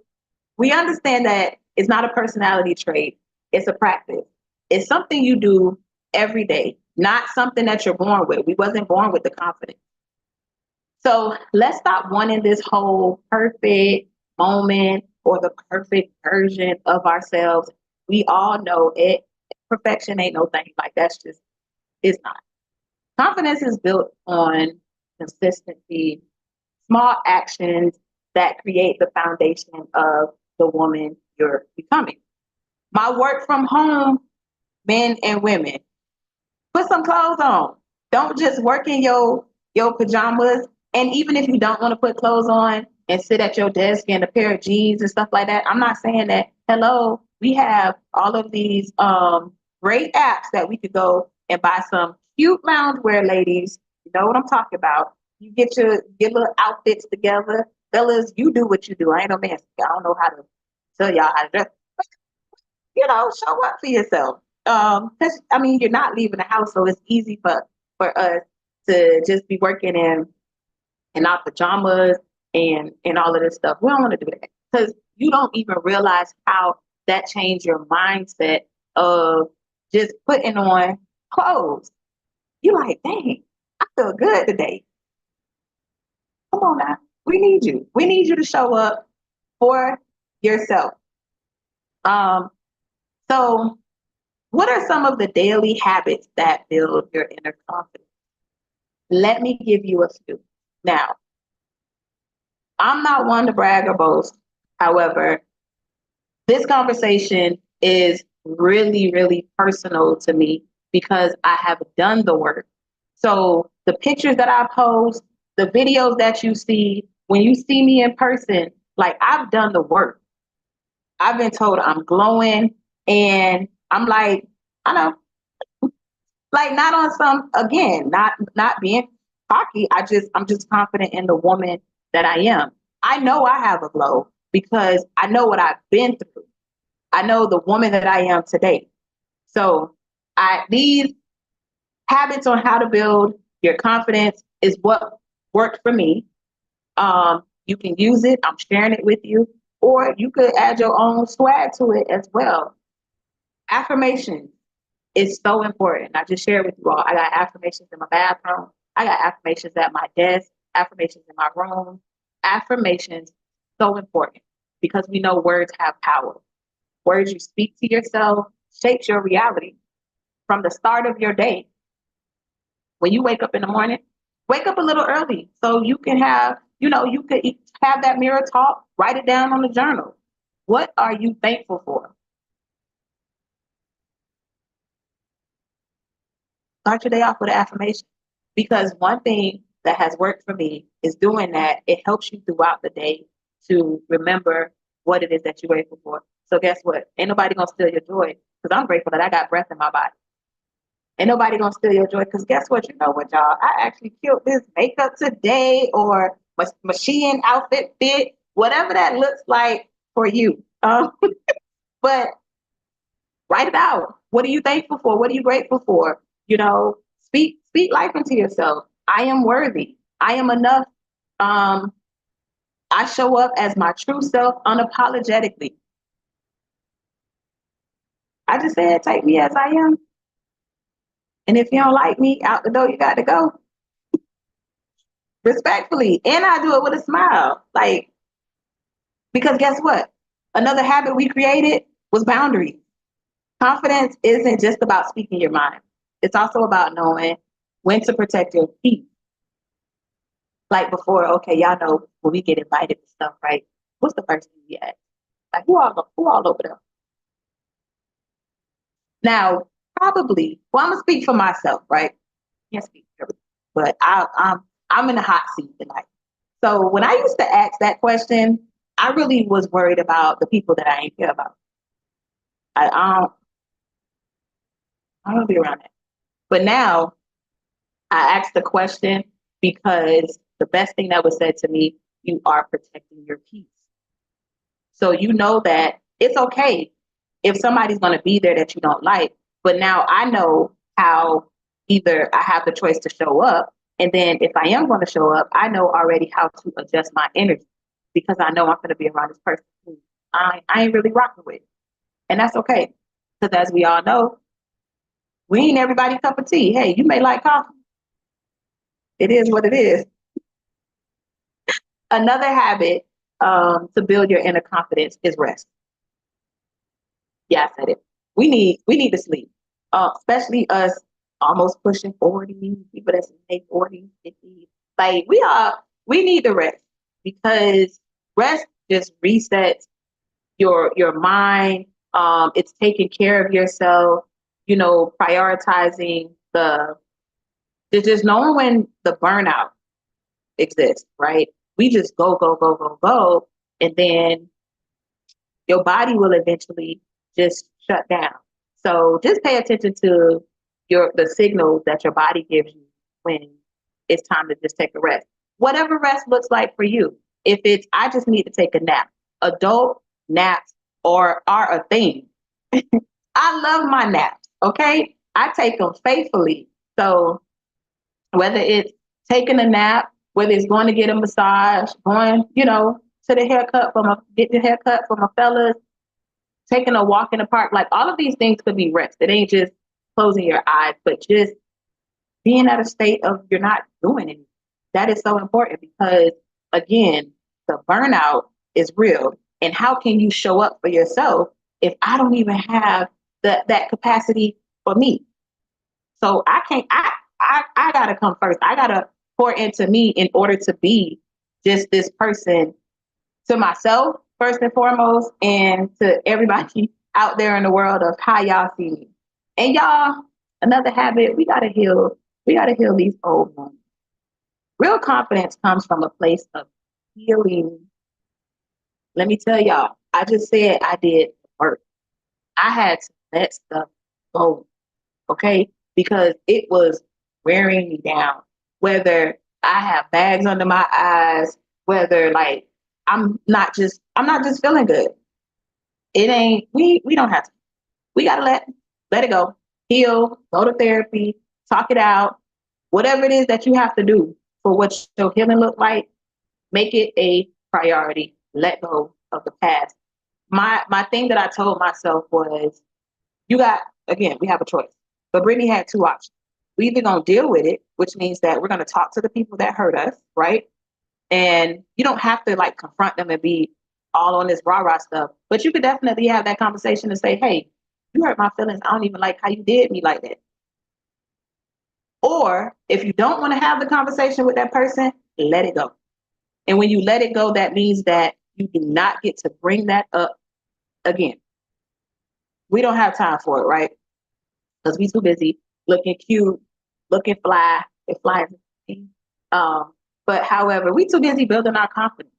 we understand that it's not a personality trait. It's a practice. It's something you do every day, not something that you're born with. We wasn't born with the confidence. So let's stop wanting this whole perfect moment or the perfect version of ourselves We all know it. Perfection ain't no thing. Like that's just, it's not. Confidence is built on consistency, small actions that create the foundation of the woman you're becoming. My work from home, men and women, put some clothes on. Don't just work in your pajamas. And even if you don't want to put clothes on and sit at your desk in a pair of jeans and stuff like that, I'm not saying that. Hello, we have all of these great apps that we could go and buy some cute loungewear, ladies. You know what I'm talking about. You get your little outfits together. Fellas, you do what you do. I ain't no man. I don't know how to tell y'all how to dress. Show up for yourself. Cause I mean, you're not leaving the house, so it's easy for us to just be working in our pajamas and all of this stuff. We don't want to do that because you don't even realize how that changed your mindset of just putting on clothes. You're like, dang, I feel good today. Come on now. We need you. We need you to show up for yourself. So what are some of the daily habits that build your inner confidence? Let me give you a few. Now, I'm not one to brag or boast. However, this conversation is really, really personal to me because I have done the work. So the pictures that I post, the videos that you see, when you see me in person, like I've done the work. I've been told I'm glowing and I'm like, I know, like not on some, again, not being cocky. I'm just confident in the woman that I am. I know I have a glow because I know what I've been through. I know the woman that I am today. So these habits on how to build your confidence is what worked for me. You can use it. I'm sharing it with you, or you could add your own swag to it as well. Affirmations is so important. I just shared with you all. I got affirmations in my bathroom. I got affirmations at my desk, affirmations in my room. Affirmations, so important because we know words have power. Words you speak to yourself shapes your reality from the start of your day. When you wake up in the morning, wake up a little early so you can have, you could have that mirror talk, write it down on the journal. What are you thankful for? Start your day off with an affirmation. Because one thing that has worked for me is doing that. It helps you throughout the day to remember what it is that you're grateful for. So guess what? Ain't nobody gonna steal your joy because I'm grateful that I got breath in my body. Ain't nobody gonna steal your joy because guess what? You know what, y'all? I actually killed this makeup today or machine outfit fit, whatever that looks like for you. But write it out. What are you thankful for? What are you grateful for? Speak life into yourself. I am worthy. I am enough. I show up as my true self unapologetically. I just said, take me as I am. And if you don't like me, out the door you got to go. Respectfully. And I do it with a smile. Because guess what? Another habit we created was boundaries. Confidence isn't just about speaking your mind. It's also about knowing when to protect your peace. Like before, okay, y'all know when we get invited to stuff, right? What's the first thing we ask? Like who all over there? Now, probably, well, I'm gonna speak for myself, right? I can't speak for everybody, but I'm in the hot seat tonight. So when I used to ask that question, I really was worried about the people that I ain't care about. I don't be around that. But now I ask the question because the best thing that was said to me, you are protecting your peace. So you know that it's okay if somebody's going to be there that you don't like. But now I know how either I have the choice to show up. And then if I am going to show up, I know already how to adjust my energy because I know I'm going to be around this person who I ain't really rocking with. And that's okay. Because as we all know, we ain't everybody cup of tea. Hey, you may like coffee. It is what it is. Another habit to build your inner confidence is rest. Yeah, I said it. We need to sleep. Especially us almost pushing 40, people that's in their 40s, 50s. Like we need the rest because rest just resets your mind. It's taking care of yourself, prioritizing just knowing when the burnout exists, right? We just go, go, go, go, go, and then your body will eventually just shut down. So just pay attention to the signals that your body gives you when it's time to just take a rest. Whatever rest looks like for you. If it's I just need to take a nap, adult naps are a thing. I love my naps. Okay, I take them faithfully. So whether it's taking a nap, whether it's going to get a massage, going, to the haircut get the haircut from a fellas, taking a walk in the park, like all of these things could be rest. It ain't just closing your eyes, but just being at a state of you're not doing anything. That is so important because again, the burnout is real. And how can you show up for yourself if I don't even have that capacity for me? So I can't, I gotta come first. I gotta pour into me in order to be just this person to myself, first and foremost, and to everybody out there in the world of how y'all see me. And y'all, another habit, we gotta heal these old wounds. Real confidence comes from a place of healing. Let me tell y'all, I just said I did work. I had to let stuff go, okay? Because it was wearing me down. Whether I have bags under my eyes, whether like I'm not just feeling good. It ain't we don't have to. We gotta let it go. Heal, go to therapy, talk it out. Whatever it is that you have to do for what your healing look like, make it a priority. Let go of the past. My thing that I told myself was we have a choice. But Brittany had two options. We either gonna deal with it, which means that we're gonna talk to the people that hurt us, right? And you don't have to like confront them and be all on this rah-rah stuff, but you could definitely have that conversation and say, hey, you hurt my feelings. I don't even like how you did me like that. Or if you don't want to have the conversation with that person, let it go. And when you let it go, that means that you do not get to bring that up again. We don't have time for it, right? Because we too busy looking cute, looking fly. If fly is but however, we too busy building our confidence.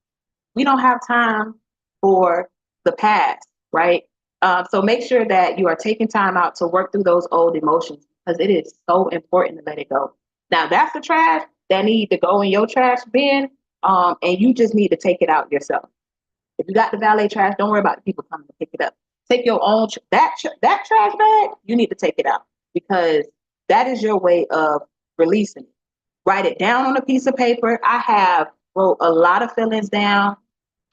We don't have time for the past, right? So make sure that you are taking time out to work through those old emotions because it is so important to let it go. Now that's the trash that need to go in your trash bin, and you just need to take it out yourself. If you got the valet trash, don't worry about the people coming to pick it up. Take your own that trash bag. You need to take it out because that is your way of releasing it. Write it down on a piece of paper. I have wrote a lot of feelings down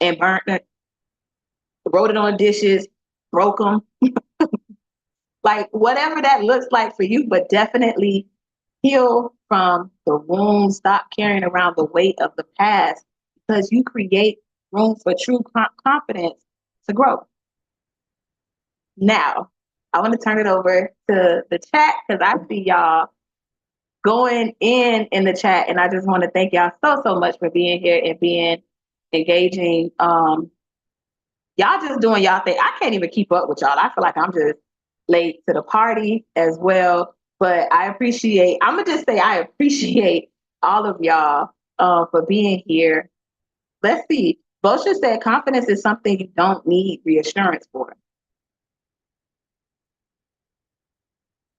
and burnt it, wrote it on dishes, broke them. Like whatever that looks like for you, but definitely heal from the wounds. Stop carrying around the weight of the past because you create room for true confidence to grow. Now, I want to turn it over to the chat because I see y'all going in the chat, and I just want to thank y'all so much for being here and being engaging. Y'all just doing y'all thing. I can't even keep up with y'all. I feel like I'm just late to the party as well. But I'm gonna just say I appreciate all of y'all for being here. Let's see. Bosha said confidence is something you don't need reassurance for.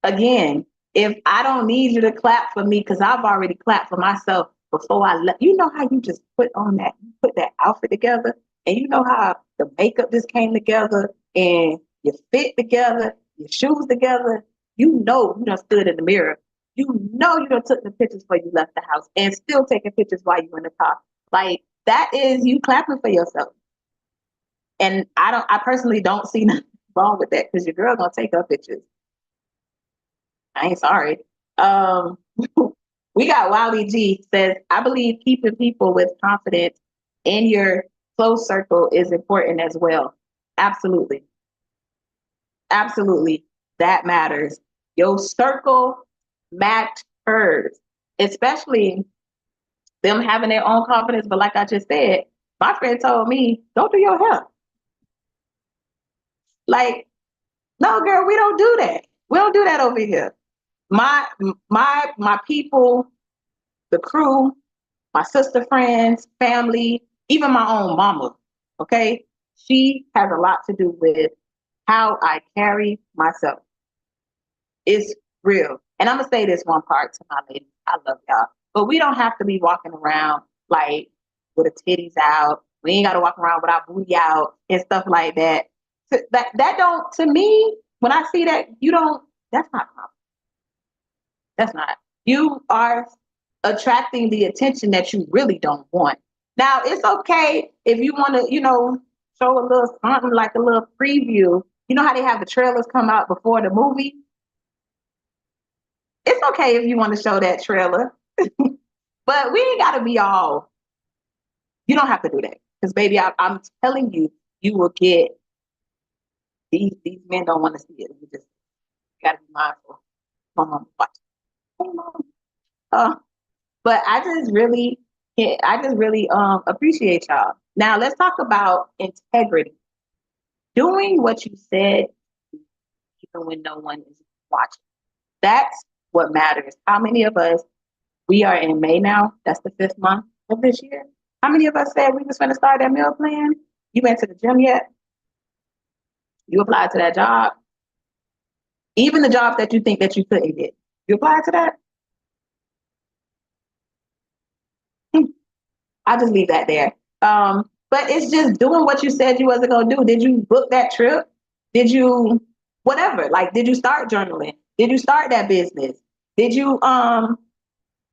Again, if I don't need you to clap for me because I've already clapped for myself before you know how you just put that outfit together and you know how the makeup just came together and you fit together, your shoes together, you know you done stood in the mirror. You know you done took the pictures before you left the house and still taking pictures while you're in the car. Like that is you clapping for yourself. And I personally don't see nothing wrong with that because your girl gonna take her pictures. I ain't sorry. We got Wally G says, I believe keeping people with confidence in your close circle is important as well. Absolutely. Absolutely. That matters. Your circle matters, especially them having their own confidence. But like I just said, my friend told me, don't do your hair. Like, no, girl, we don't do that. We don't do that over here. My people, the crew, my sister friends, family, even my own mama, okay? She has a lot to do with how I carry myself. It's real. And I'm gonna say this one part to my ladies. I love y'all. But we don't have to be walking around like with the titties out. We ain't gotta walk around with our booty out and stuff like that. That don't, to me, when I see that, you don't, that's not confidence. That's not. You are attracting the attention that you really don't want. Now, it's okay if you want to, show a little something like a little preview. You know how they have the trailers come out before the movie? It's okay if you want to show that trailer, but we ain't got to be all, you don't have to do that. Because, baby, I'm telling you, you will get, these men don't want to see it. You just got to be mindful. Mom, watch. Hey, Mom. But I just really appreciate y'all. Now let's talk about integrity. Doing what you said even when no one is watching. That's what matters. How many of us, we are in May now, that's the 5th month of this year. How many of us said we was gonna start that meal plan? You went to the gym yet? You applied to that job? Even the jobs that you think that you couldn't get, you applied to that? I'll just leave that there. But it's just doing what you said you wasn't gonna do. Did you book that trip? Did you whatever? Like, did you start journaling? Did you start that business? Did you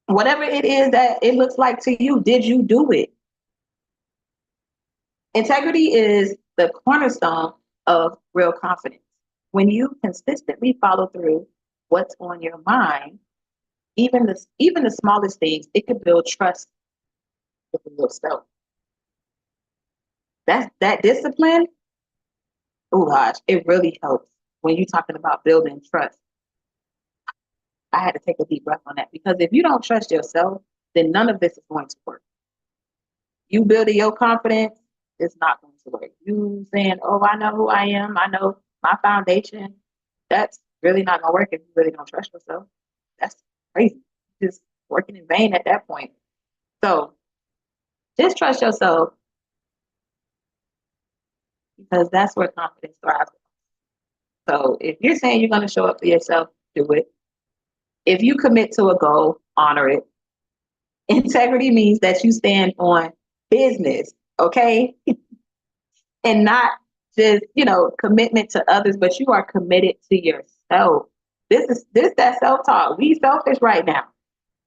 whatever it is that it looks like to you, did you do it? Integrity is the cornerstone of real confidence. When you consistently follow through what's on your mind, even the smallest things, it could build trust with yourself. That discipline, oh gosh, it really helps when you're talking about building trust. I had to take a deep breath on that, because if you don't trust yourself, then none of this is going to work. You building your confidence, it's not going to work. You saying, oh, I know who I am, I know my foundation, that's really not going to work if you really don't trust yourself. That's crazy. Just working in vain at that point. So just trust yourself, because that's where confidence thrives. So if you're saying you're going to show up for yourself, do it. If you commit to a goal, honor it. Integrity means that you stand on business, okay? And not just, commitment to others, but you are committed to yourself. This that self-talk. We selfish right now.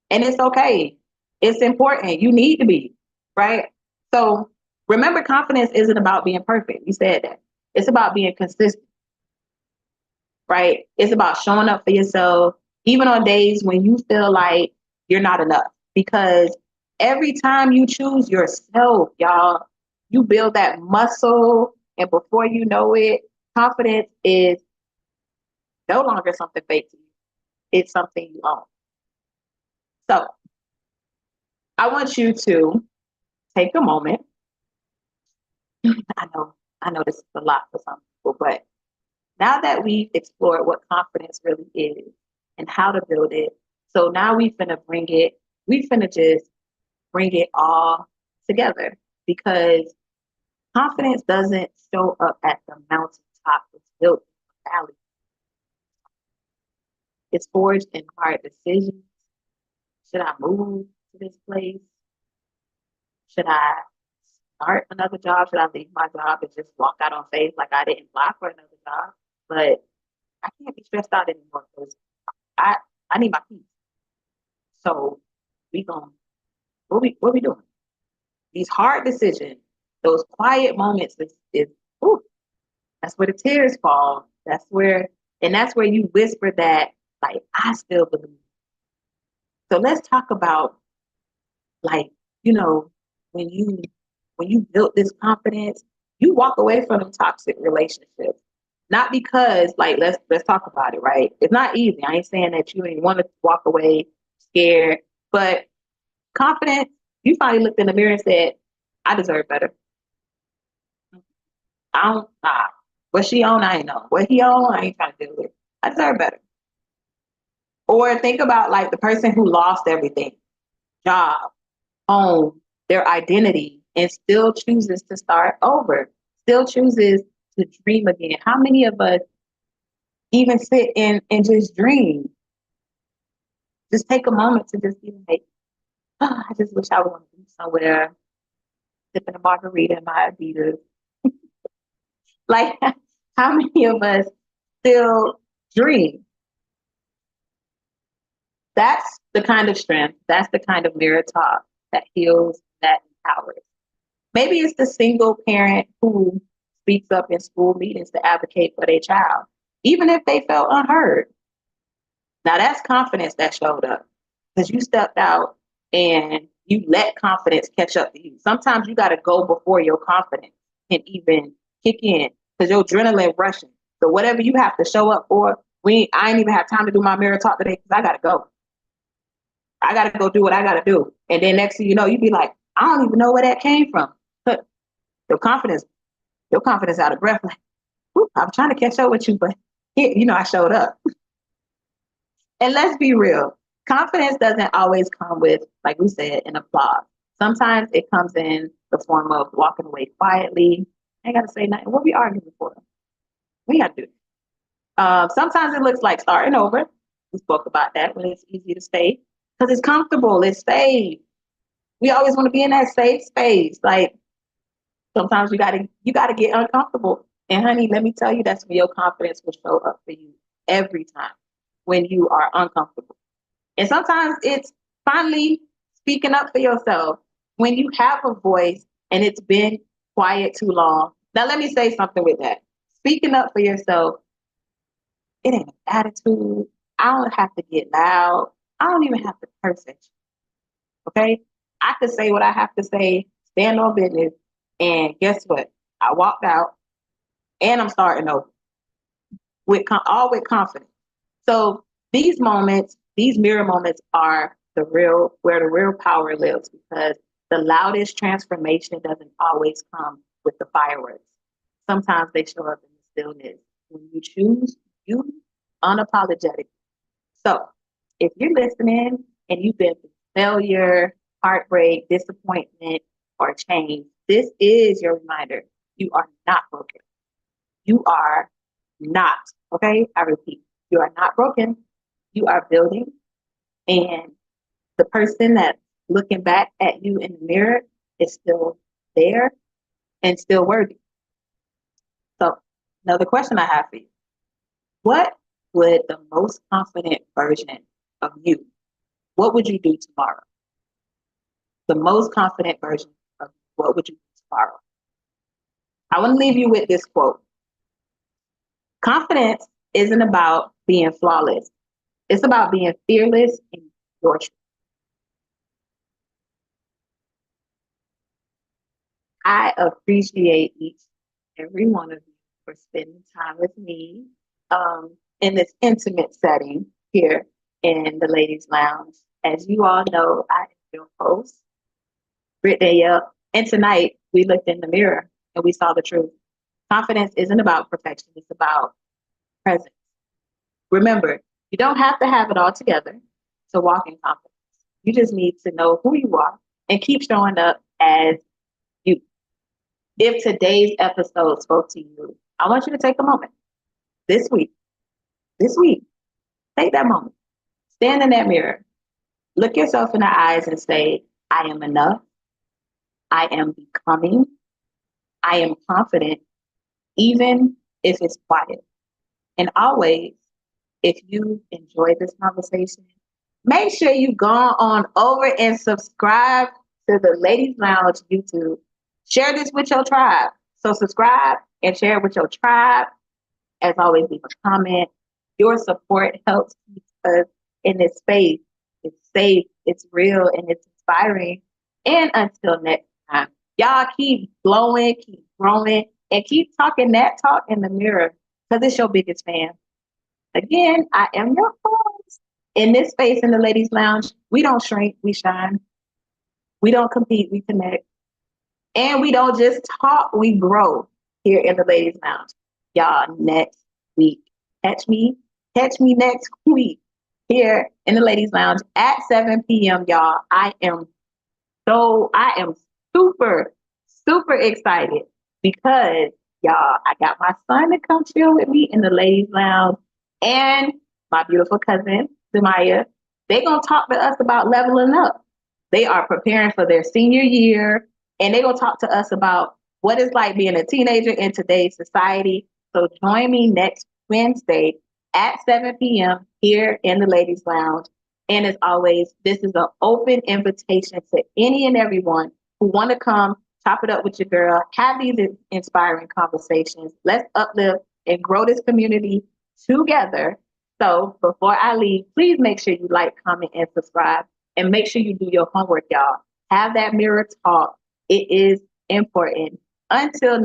And it's okay. It's important. You need to be, right? So remember, confidence isn't about being perfect. You said that. It's about being consistent, right? It's about showing up for yourself, even on days when you feel like you're not enough. Because every time you choose yourself, y'all, you build that muscle. And before you know it, confidence is no longer something fake to you. It's something you own. So I want you to take a moment. I know this is a lot for some people, but now that we've explored what confidence really is and how to build it, so now we finna just bring it all together, because confidence doesn't show up at the mountaintop. It's built in the valley. It's forged in hard decisions. Should I move to this place? Should I start another job? Should I leave my job and just walk out on faith like I didn't apply for another job? But I can't be stressed out anymore, because I need my peace. So what we doing? These hard decisions, those quiet moments is that's where the tears fall. That's where you whisper that, like, I still believe. So let's talk about, like, when you built this confidence, you walk away from them toxic relationships. Not because, like, let's talk about it, right? It's not easy. I ain't saying that you ain't want to walk away scared, but confidence, you finally looked in the mirror and said, I deserve better. I don't, what she on, I ain't know. What he on, I ain't trying to deal with. I deserve better. Or think about like the person who lost everything, job, home, their identity, and still chooses to start over, still chooses to dream again. How many of us even sit and just dream? Just take a moment to just even like, I just wish I would want to be somewhere, sipping a margarita in my Adidas. Like, how many of us still dream? That's the kind of strength, that's the kind of mirror talk that heals, that empowers. Maybe it's the single parent who speaks up in school meetings to advocate for their child, even if they felt unheard. Now that's confidence that showed up because you stepped out and you let confidence catch up to you. Sometimes you got to go before your confidence can even kick in because your adrenaline rushing. So whatever you have to show up for, I ain't even have time to do my mirror talk today because I got to go. I got to go do what I got to do. And then next thing you know, you be like, I don't even know where that came from. But your confidence out of breath. Like, I'm trying to catch up with you, but I showed up. And let's be real. Confidence doesn't always come with, like we said, an applause. Sometimes it comes in the form of walking away quietly. I ain't got to say nothing. What we arguing for? We got to do it. Sometimes it looks like starting over. We spoke about that when it's easy to stay because it's comfortable. It's safe. We always want to be in that safe space. Like sometimes you gotta get uncomfortable. And honey, let me tell you, that's when your confidence will show up for you every time when you are uncomfortable. And sometimes it's finally speaking up for yourself when you have a voice and it's been quiet too long. Now, let me say something with that. Speaking up for yourself, it ain't an attitude. I don't have to get loud. I don't even have to curse at you. Okay? I could say what I have to say, stand on business, and guess what? I walked out and I'm starting over all with confidence. So these moments, these mirror moments are where the real power lives because the loudest transformation doesn't always come with the fireworks. Sometimes they show up in the stillness when you choose you unapologetically. So if you're listening and you've been through failure, heartbreak, disappointment, or change, this is your reminder. You are not broken. You are not, okay? I repeat, you are not broken. You are building. And the person that's looking back at you in the mirror is still there and still worthy. So another question I have for you. What would the most confident version of you, what would you do tomorrow? The most confident version of what would you do tomorrow? I want to leave you with this quote. Confidence isn't about being flawless. It's about being fearless in your truth. I appreciate each and every one of you for spending time with me in this intimate setting here in the Ladies Lounge. As you all know, I am your host, Britt Danielle, and tonight we looked in the mirror and we saw the truth. Confidence isn't about perfection, it's about presence. Remember, you don't have to have it all together to walk in confidence. You just need to know who you are and keep showing up as you. If today's episode spoke to you, I want you to take a moment this week, take that moment, stand in that mirror, look yourself in the eyes and say, I am enough. I am becoming. I am confident, even if it's quiet. And always, if you enjoyed this conversation, make sure you go on over and subscribe to the Ladies Lounge YouTube. Share this with your tribe. So subscribe and share it with your tribe. As always, leave a comment. Your support helps keep us in this space. It's safe, it's real, and it's inspiring. And until next time, y'all keep glowing, keep growing, and keep talking that talk in the mirror. because it's your biggest fan. Again, I am your host. In this space in the Ladies Lounge, we don't shrink, we shine. We don't compete, we connect. And we don't just talk, we grow here in the Ladies Lounge. Y'all, next week. Catch me next week here in the Ladies Lounge at 7 p.m. Y'all. I am super, super excited because y'all, I got my son to come chill with me in the Ladies Lounge and my beautiful cousin, Demaya. They gonna talk to us about leveling up. They are preparing for their senior year and they gonna talk to us about what it's like being a teenager in today's society. So join me next Wednesday at 7 p.m. here in the Ladies Lounge. And as always, this is an open invitation to any and everyone who want to come chop it up with your girl, have these inspiring conversations. Let's uplift and grow this community together. So before I leave, please make sure you like, comment, and subscribe. And make sure you do your homework, y'all. Have that mirror talk. It is important. Until next